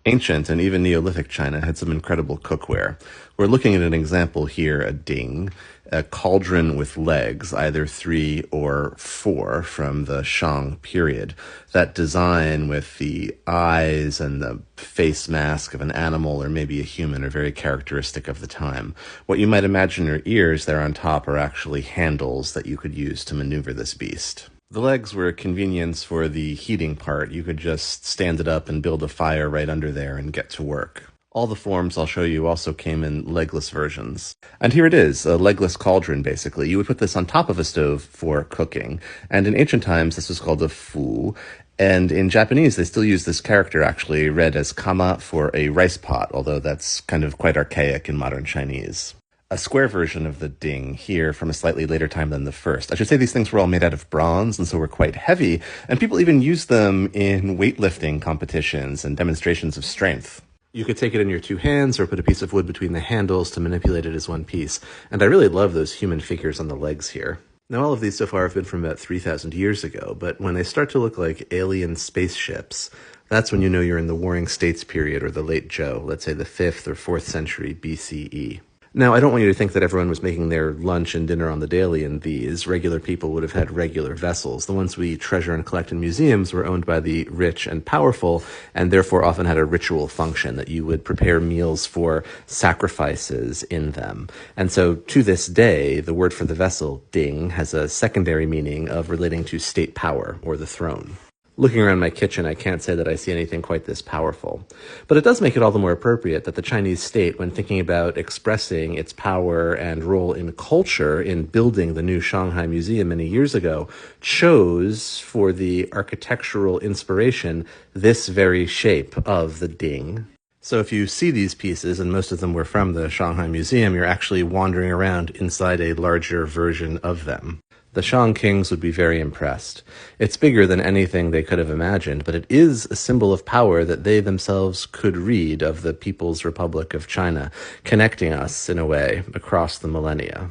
Ancient and even Neolithic China had some incredible cookware. We're looking at an example here, a ding, a cauldron with legs, either 3 or 4 from the Shang period. That design with the eyes and the face mask of an animal or maybe a human are very characteristic of the time. What you might imagine are ears there on top are actually handles that you could use to maneuver this beast. The legs were a convenience for the heating part. You could just stand it up and build a fire right under there and get to work. All the forms I'll show you also came in legless versions. And here it is, a legless cauldron, basically. You would put this on top of a stove for cooking. And in ancient times, this was called a fu. And in Japanese, they still use this character, actually, read as kama for a rice pot, although that's kind of quite archaic in modern Chinese. A square version of the ding here from a slightly later time than the first. I should say these things were all made out of bronze and so were quite heavy, and people even used them in weightlifting competitions and demonstrations of strength. You could take it in your 2 hands or put a piece of wood between the handles to manipulate it as one piece, and I really love those human figures on the legs here. Now, all of these so far have been from about 3,000 years ago, but when they start to look like alien spaceships, that's when you know you're in the Warring States period or the late Zhou, let's say the 5th or 4th century BCE. Now, I don't want you to think that everyone was making their lunch and dinner on the daily in these. Regular people would have had regular vessels. The ones we treasure and collect in museums were owned by the rich and powerful, and therefore often had a ritual function that you would prepare meals for sacrifices in them. And so, to this day, the word for the vessel, ding, has a secondary meaning of relating to state power, or the throne. Looking around my kitchen, I can't say that I see anything quite this powerful. But it does make it all the more appropriate that the Chinese state, when thinking about expressing its power and role in culture in building the new Shanghai Museum many years ago, chose for the architectural inspiration this very shape of the ding. So if you see these pieces, and most of them were from the Shanghai Museum, you're actually wandering around inside a larger version of them. The Shang kings would be very impressed. It's bigger than anything they could have imagined, but it is a symbol of power that they themselves could read of the People's Republic of China, connecting us, in a way, across the millennia.